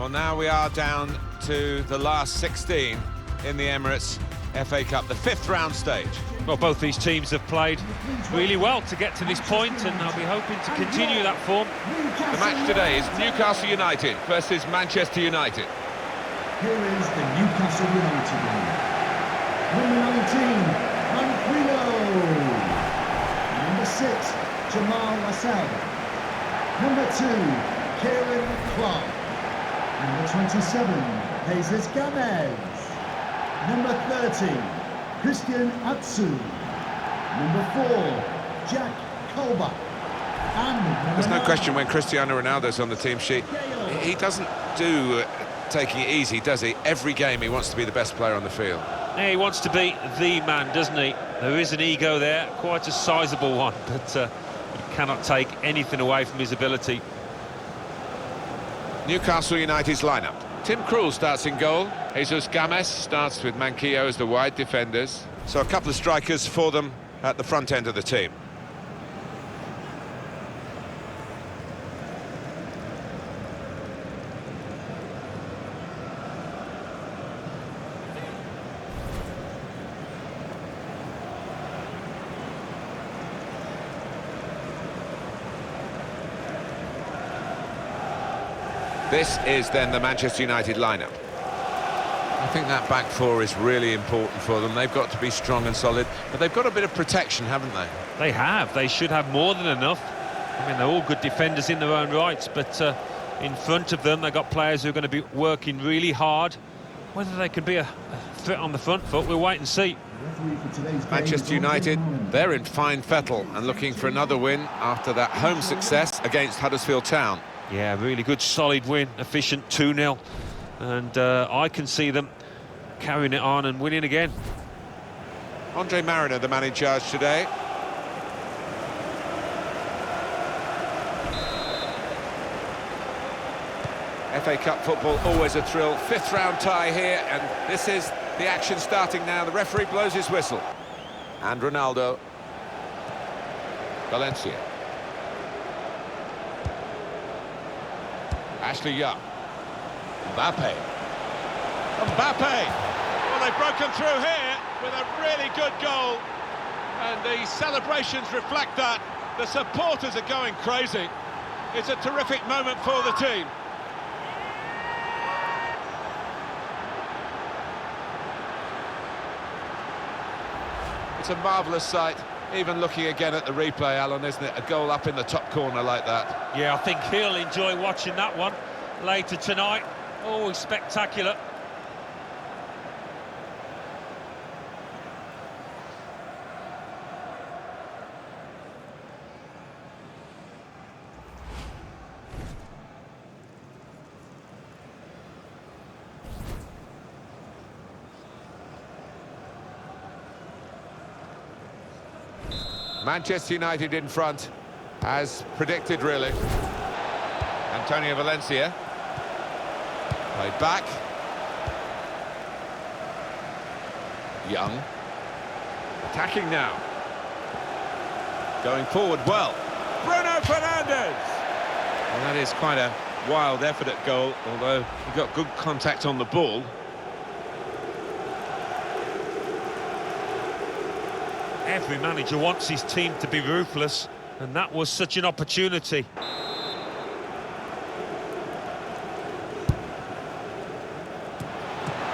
Well, now we are down to the last 16 in the Emirates FA Cup, the 5th round stage. Well, both these teams have played really well to get to this point, and I'll be hoping to continue that form. The match today is Newcastle United versus Manchester United. Here is the Newcastle United line. Number 19, Manquillo. Number 6, Jamal Lascelles. Number 2, Kieran Clark. Number 27, Jesus Gomez. Number 30, Christian Atsu. Number 4, Jack Colback. And there's no question when Cristiano Ronaldo's on the team sheet, he doesn't do taking it easy, does he? Every game he wants to be the best player on the field. Yeah, he wants to be the man, doesn't he? There is an ego there, quite a sizable one, but he cannot take anything away from his ability. Newcastle United's lineup. Tim Krul starts in goal. Jesus Gomez starts with Manquillo as the wide defenders. So a couple of strikers for them at the front end of the team. This is then the Manchester United lineup. I think that back four is really important for them. They've got to be strong and solid, but they've got a bit of protection, haven't they? They have. They should have more than enough. I mean, they're all good defenders in their own rights, but in front of them, they've got players who are going to be working really hard. Whether they can be a threat on the front foot, we'll wait and see. Manchester United, they're in fine fettle and looking for another win after that home success against Huddersfield Town. Yeah, really good, solid win, efficient 2-0. And I can see them carrying it on and winning again. Andre Mariner, the man in charge today. FA Cup football, always a thrill. 5th round tie here, and this is the action starting now. The referee blows his whistle. And Ronaldo. Valencia. Ashley Young. Mbappe. Well, they've broken through here with a really good goal. And the celebrations reflect that. The supporters are going crazy. It's a terrific moment for the team. It's a marvellous sight. Even looking again at the replay, Alan, isn't it? A goal up in the top corner like that. Yeah, I think he'll enjoy watching that one later tonight. Always spectacular. Manchester United in front, as predicted, really. Antonio Valencia. Played back. Young. Attacking now. Going forward well. Bruno Fernandes! Well, that is quite a wild effort at goal, although he got good contact on the ball. Every manager wants his team to be ruthless, and that was such an opportunity.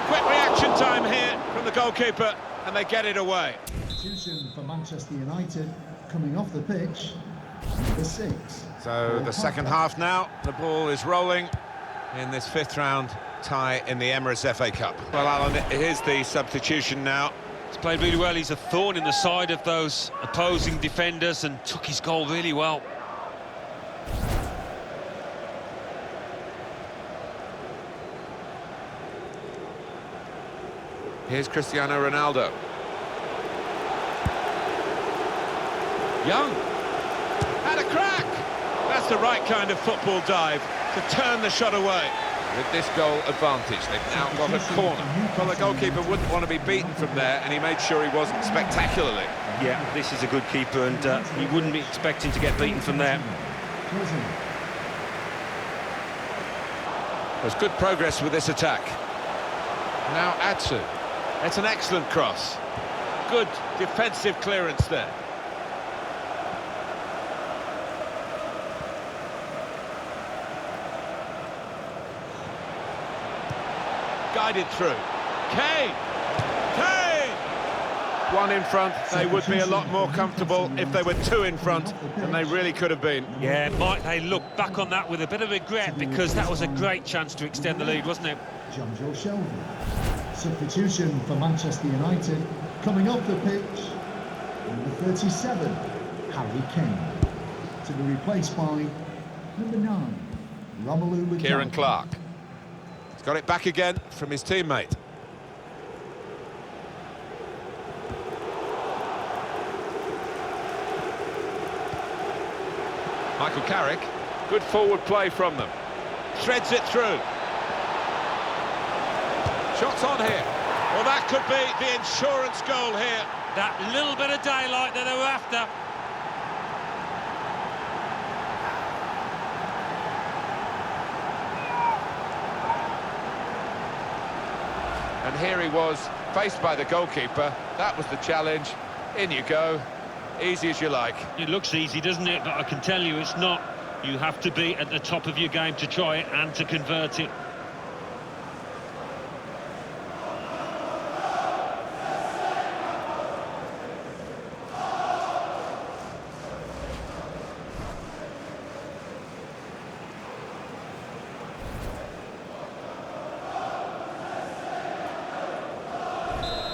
Quick reaction time here from the goalkeeper, and they get it away. Substitution for Manchester United coming off the pitch, number 6. So the second half now, the ball is rolling in this 5th round tie in the Emirates FA Cup. Well, Alan, here's the substitution now. He's played really well. He's a thorn in the side of those opposing defenders and took his goal really well. Here's Cristiano Ronaldo. Young. Had a crack! That's the right kind of football dive to turn the shot away. With this goal advantage, they've now got a corner. Well, the goalkeeper wouldn't want to be beaten from there, and he made sure he wasn't spectacularly. Yeah, this is a good keeper, and he wouldn't be expecting to get beaten from there. There's good progress with this attack. Now Atsu. It's an excellent cross. Good defensive clearance there. Guided through. Kane! Kane! One in front. They would be a lot more comfortable if they were two in front, and they really could have been. Yeah, might they look back on that with a bit of regret, because that was a great chance to extend the lead, wasn't it? John Shelby. Substitution for Manchester United. Coming off the pitch, number 37, Harry Kane. To be replaced by number 9, Romelu Lukaku. Kieran Clark. He's got it back again from his teammate. Michael Carrick, good forward play from them. Threads it through. Shots on here. Well, that could be the insurance goal here. That little bit of daylight that they were after. And here he was, faced by the goalkeeper. That was the challenge. In you go. Easy as you like. It looks easy, doesn't it? But I can tell you it's not. You have to be at the top of your game to try it and to convert it.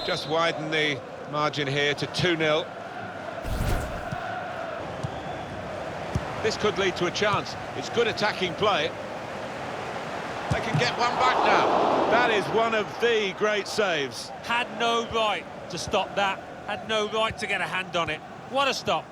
Just widen the margin here to 2-0. This could lead to a chance. It's good attacking play. They can get one back now. That is one of the great saves. Had no right to stop that. Had no right to get a hand on it. What a stop.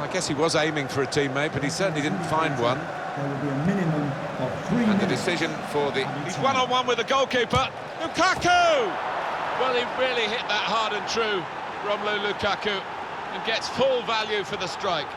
I guess he was aiming for a teammate, but he certainly didn't find one. There will be a minimum of 3 And the minutes. decision for the... He's one-on-one with the goalkeeper. Lukaku! Well, he really hit that hard and true, Romelu Lukaku, and gets full value for the strike.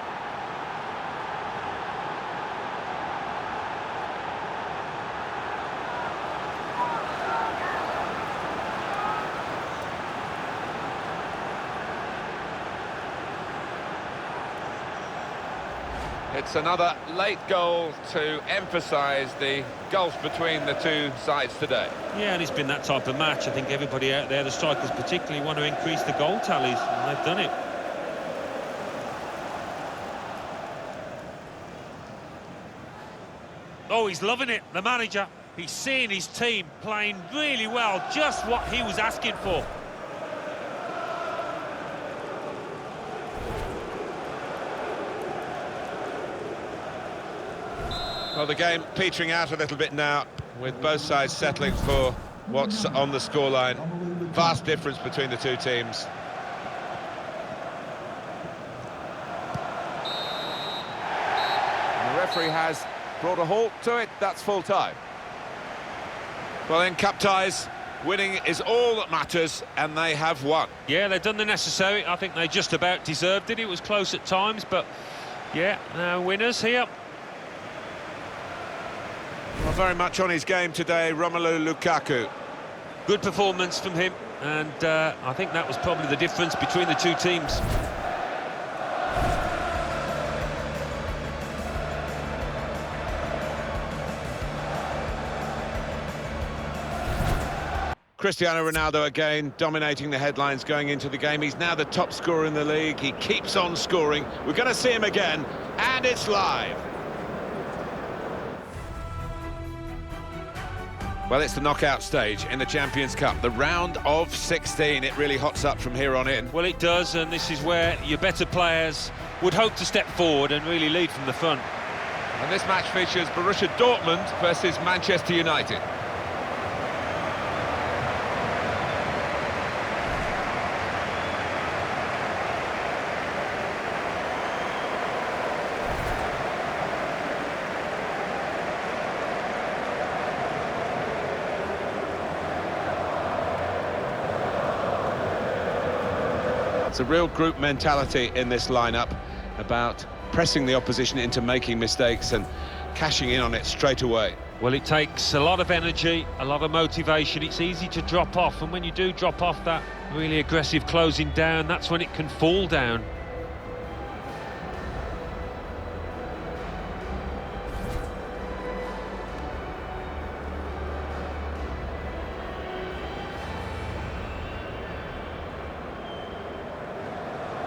It's another late goal to emphasise the gulf between the two sides today. Yeah, and it's been that type of match. I think everybody out there, the strikers particularly, want to increase the goal tallies, and they've done it. Oh, he's loving it, the manager. He's seeing his team playing really well, just what he was asking for. Well, the game petering out a little bit now, with both sides settling for what's on the scoreline. Vast difference between the two teams. And the referee has brought a halt to it. That's full time. Well, in cup ties, winning is all that matters, and they have won. Yeah, they've done the necessary. I think they just about deserved it. It was close at times, but yeah, winners here. Well, very much on his game today, Romelu Lukaku. Good performance from him, and I think that was probably the difference between the two teams. Cristiano Ronaldo again dominating the headlines going into the game. He's now the top scorer in the league. He keeps on scoring. We're going to see him again, and it's live. Well, it's the knockout stage in the Champions Cup, the round of 16. It really hots up from here on in. Well, it does, and this is where your better players would hope to step forward and really lead from the front. And this match features Borussia Dortmund versus Manchester United. It's a real group mentality in this lineup about pressing the opposition into making mistakes and cashing in on it straight away. Well, it takes a lot of energy, a lot of motivation. It's easy to drop off, and when you do drop off that really aggressive closing down, that's when it can fall down.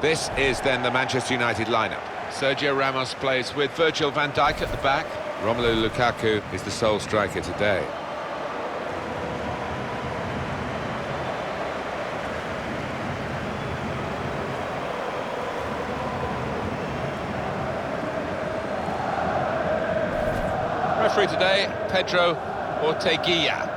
This is then the Manchester United lineup. Sergio Ramos plays with Virgil van Dijk at the back. Romelu Lukaku is the sole striker today. Referee today, Pedro Orteguilla.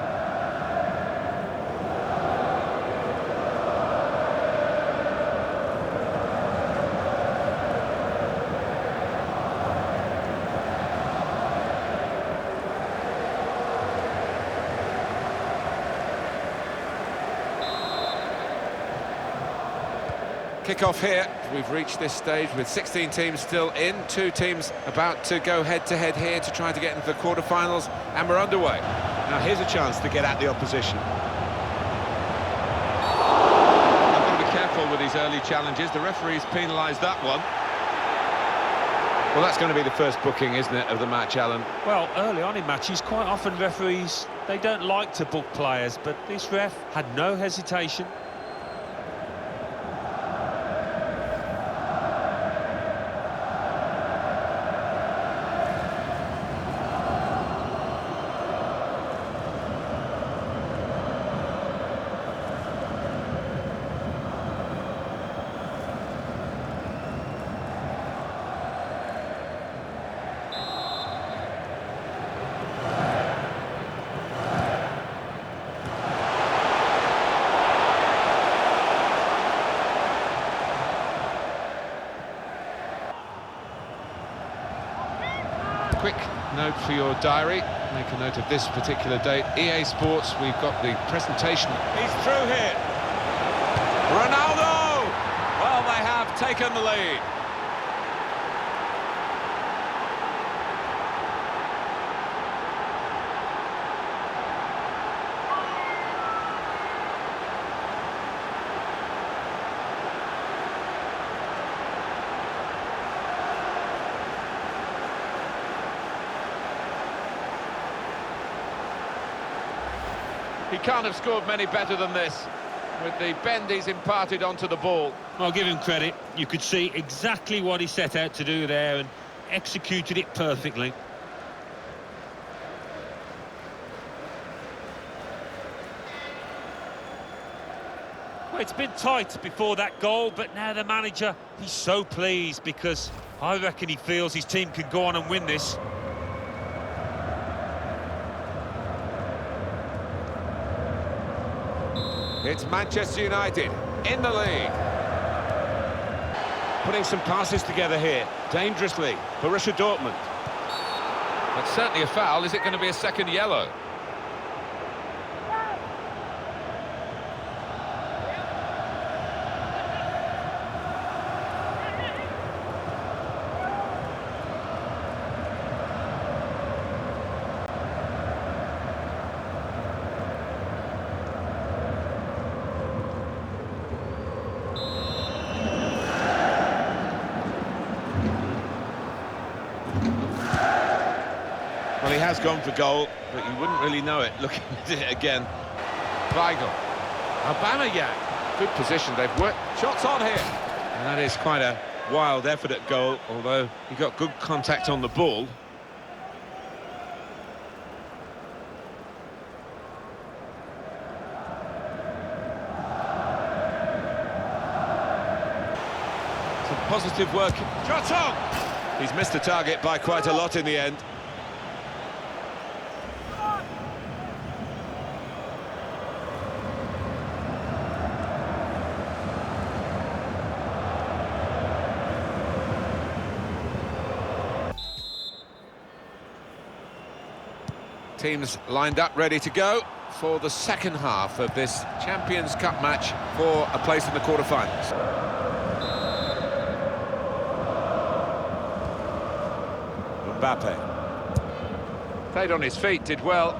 Kick-off here. We've reached this stage with 16 teams still in, 2 teams about to go head-to-head here to try to get into the quarter-finals, and we're underway. Now here's a chance to get at the opposition. I've got to be careful with these early challenges. The referee's penalised that one. Well, that's going to be the first booking, isn't it, of the match, Alan? Well, early on in matches, quite often referees, they don't like to book players, but this ref had no hesitation. Quick note for your diary, make a note of this particular date. EA Sports, we've got the presentation. He's through here. Ronaldo! Well, they have taken the lead. He can't have scored many better than this, with the bend he's imparted onto the ball. I'll give him credit. You could see exactly what he set out to do there and executed it perfectly. Well, it's been tight before that goal, but now the manager, he's so pleased because I reckon he feels his team can go on and win this. It's Manchester United in the lead. Putting some passes together here, dangerously, Borussia Dortmund. That's certainly a foul. Is it going to be a second yellow? Well, he has gone for goal, but you wouldn't really know it looking at it again. Weigl. Aubameyang. Good position, they've worked. Shots on here. And that is quite a wild effort at goal, although he got good contact on the ball. Some positive work. Shot on! He's missed the target by quite a lot in the end. Teams lined up, ready to go for the second half of this Champions Cup match for a place in the quarter-finals. Mbappe. Stayed on his feet, did well.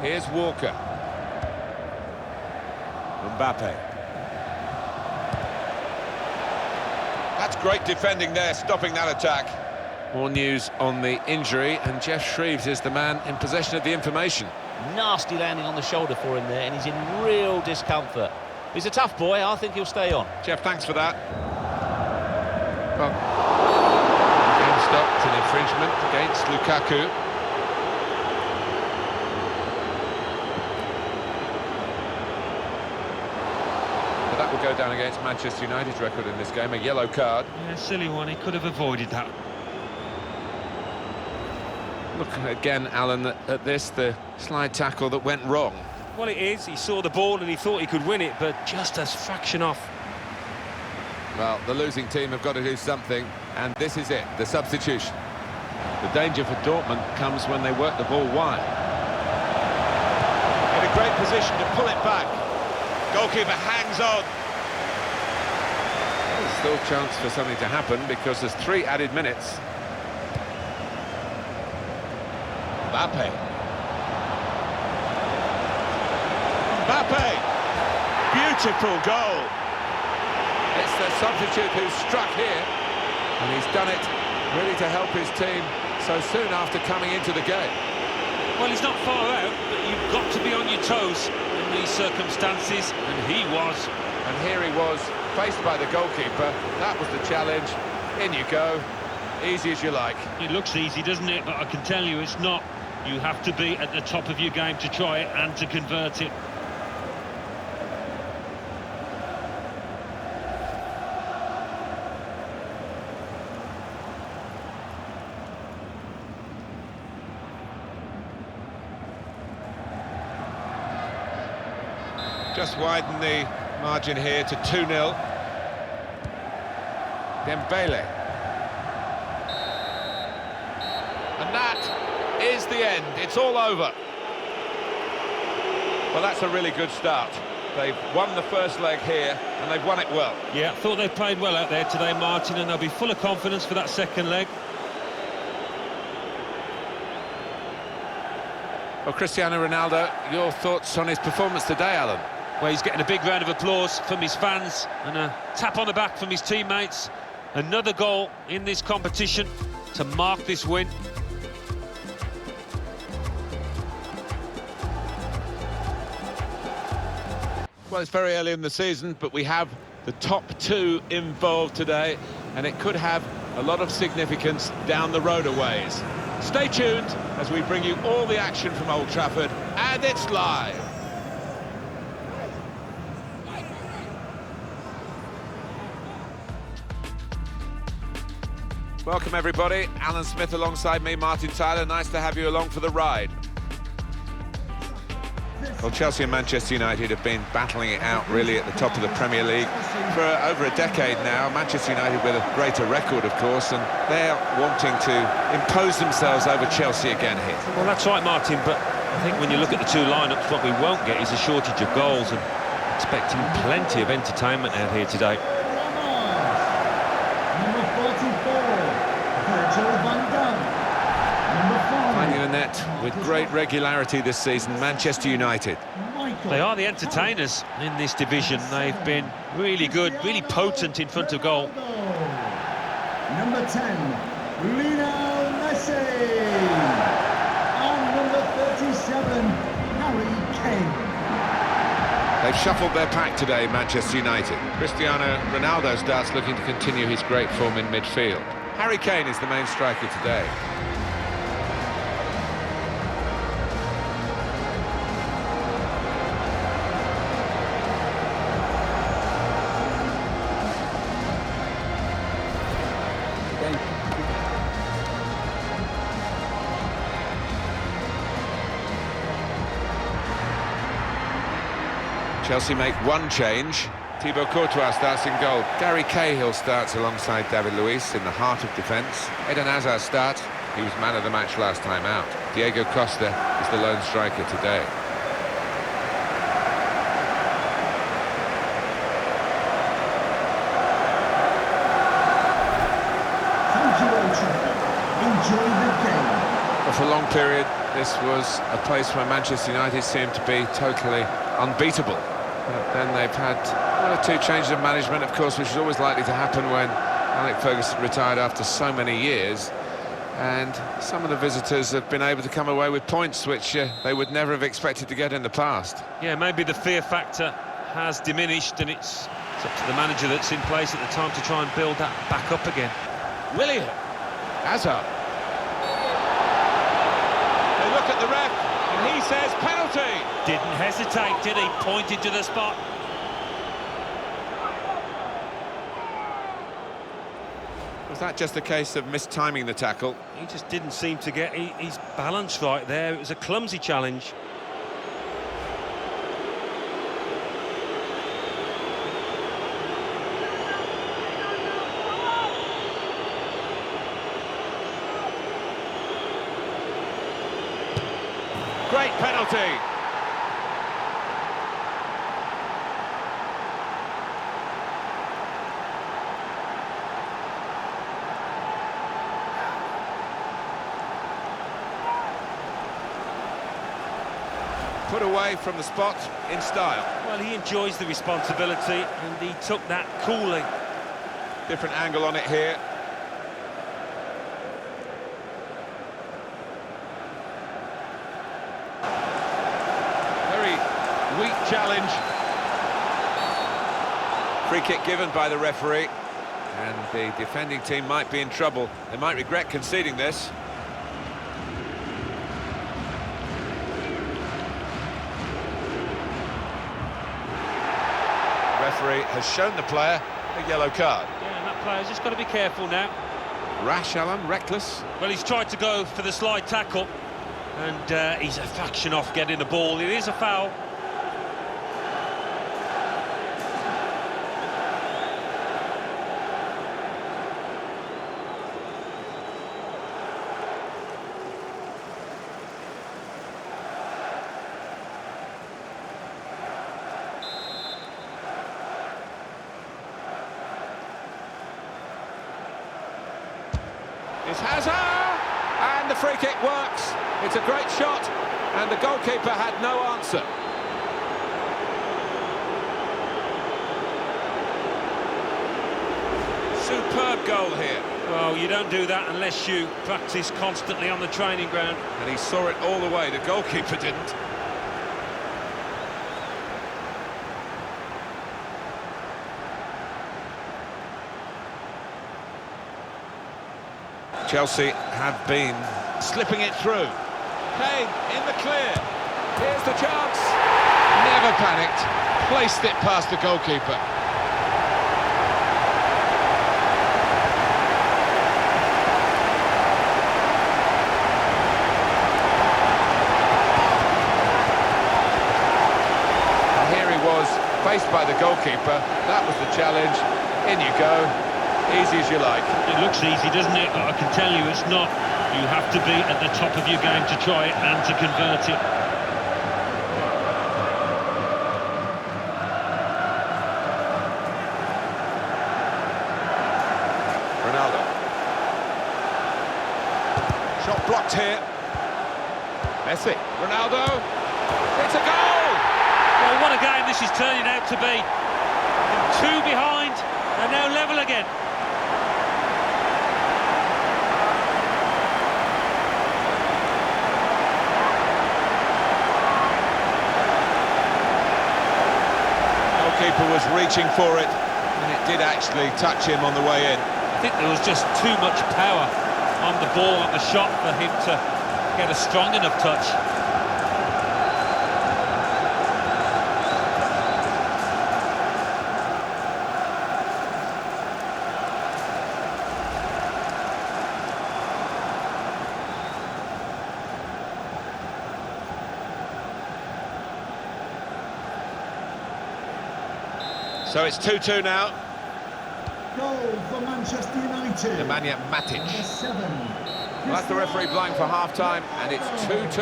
Here's Walker. Mbappe. That's great defending there, stopping that attack. More news on the injury, and Jeff Shreves is the man in possession of the information. Nasty landing on the shoulder for him there, and he's in real discomfort. He's a tough boy, I think he'll stay on. Jeff, thanks for that. Well, game stopped, an infringement against Lukaku. But that will go down against Manchester United's record in this game, a yellow card. Yeah, silly one, he could have avoided that. Look again, Alan, at this, the slide tackle that went wrong. Well, it is. He saw the ball and he thought he could win it, but just a fraction off. Well, the losing team have got to do something, and this is it, the substitution. The danger for Dortmund comes when they work the ball wide. In a great position to pull it back. Goalkeeper hangs on. There's still a chance for something to happen because there's 3 added minutes. Mbappe. Mbappe! Beautiful goal! It's the substitute who's struck here, and he's done it really to help his team so soon after coming into the game. Well, he's not far out, but you've got to be on your toes in these circumstances, and he was. And here he was, faced by the goalkeeper. That was the challenge. In you go. Easy as you like. It looks easy, doesn't it? But I can tell you it's not. You have to be at the top of your game to try it and to convert it. Just widen the margin here to 2-0. Dembele. And that is the end. It's all over. Well, that's a really good start. They've won the first leg here, and they've won it well. Yeah, I thought they played well out there today, Martin, and they'll be full of confidence for that second leg. Well, Cristiano Ronaldo, your thoughts on his performance today, Alan? Well, he's getting a big round of applause from his fans and a tap on the back from his teammates. Another goal in this competition to mark this win. Well, it's very early in the season, but we have the top 2 involved today, and it could have a lot of significance down the road a ways. Stay tuned as we bring you all the action from Old Trafford, and it's live. Welcome everybody, Alan Smith alongside me, Martin Tyler. Nice to have you along for the ride. Well, Chelsea and Manchester United have been battling it out really at the top of the Premier League for over a decade now. Manchester United with a greater record, of course, and they're wanting to impose themselves over Chelsea again here. Well, that's right, Martin, but I think when you look at the 2 lineups, what we won't get is a shortage of goals, and expecting plenty of entertainment out here today. Finding the net with great regularity this season, Manchester United. They are the entertainers in this division. They've been really good, really potent in front of goal. Number 10, Lionel Messi. And number 37, Harry Kane. They've shuffled their pack today, Manchester United. Cristiano Ronaldo starts looking to continue his great form in midfield. Harry Kane is the main striker today. Chelsea make one change. Thibaut Courtois starts in goal. Gary Cahill starts alongside David Luiz in the heart of defence. Eden Hazard starts. He was man of the match last time out. Diego Costa is the lone striker today. enjoy the game. Well, for a long period, this was a place where Manchester United seemed to be totally unbeatable. But then they've had one or two changes of management, of course, which is always likely to happen when Alex Ferguson retired after so many years. And some of the visitors have been able to come away with points which they would never have expected to get in the past. Yeah, maybe the fear factor has diminished, and it's up to the manager that's in place at the time to try and build that back up again. William, Hazard. They look at the ref, and he says penalty. Didn't hesitate, did he? Pointed to the spot. Was that just a case of mistiming the tackle? He just didn't seem to get his balance right there. It was a clumsy challenge. Great penalty. Put away from the spot in style. Well, he enjoys the responsibility, and he took that coolly. Different angle on it here. Very weak challenge. Free kick given by the referee. And the defending team might be in trouble. They might regret conceding this. Referee has shown the player a yellow card. Yeah, and that player's just got to be careful now. Rash, Alan, reckless. Well, he's tried to go for the slide tackle, and he's a fraction off getting the ball. It is a foul. It's Hazard, and the free kick works. It's a great shot, and the goalkeeper had no answer. Superb goal here. Well, you don't do that unless you practice constantly on the training ground. And he saw it all the way, the goalkeeper didn't. Chelsea have been slipping it through. Kane in the clear. Here's the chance. Never panicked. Placed it past the goalkeeper. And here he was, faced by the goalkeeper. That was the challenge. In you go. Easy as you like. It looks easy, doesn't it? But I can tell you it's not. You have to be at the top of your game to try it and to convert it. Ronaldo. Shot blocked here. Messi. Ronaldo. It's a goal! Well, what a game this is turning out to be. Two behind, and now level again. Keeper was reaching for it, and it did actually touch him on the way in. I think there was just too much power on the ball, on the shot, for him to get a strong enough touch. So it's 2-2 now. Goal for Manchester United. Nemanja Matic. Number 7. Well, that's the referee blowing for half-time, and it's 2-2.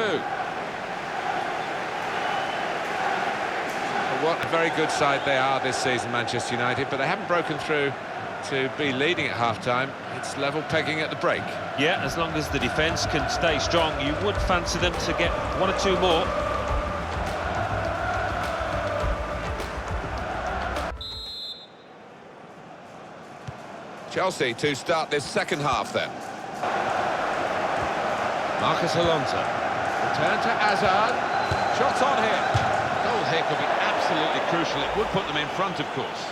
Well, what a very good side they are this season, Manchester United, but they haven't broken through to be leading at half-time. It's level pegging at the break. Yeah, as long as the defence can stay strong, you would fancy them to get one or two more. Chelsea to start this second half then. Marcus Alonso. Return to Hazard. Shots on here. Goal here could be absolutely crucial. It would put them in front, of course.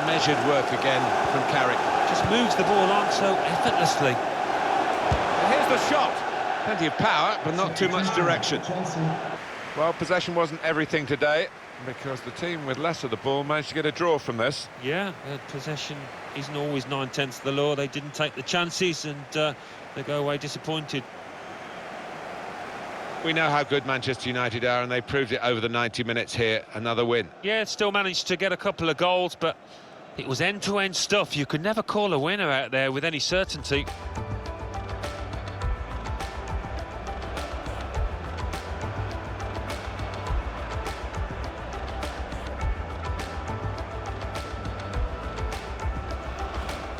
Measured work again from Carrick. Just moves the ball on so effortlessly. And here's the shot. Plenty of power, but not too much direction. Well, possession wasn't everything today, because the team with less of the ball managed to get a draw from this. Yeah, possession isn't always 9/10 of the law. They didn't take the chances and they go away disappointed. We know how good Manchester United are, and they proved it over the 90 minutes here. Another win. Yeah, still managed to get a couple of goals, but it was end-to-end stuff. You could never call a winner out there with any certainty.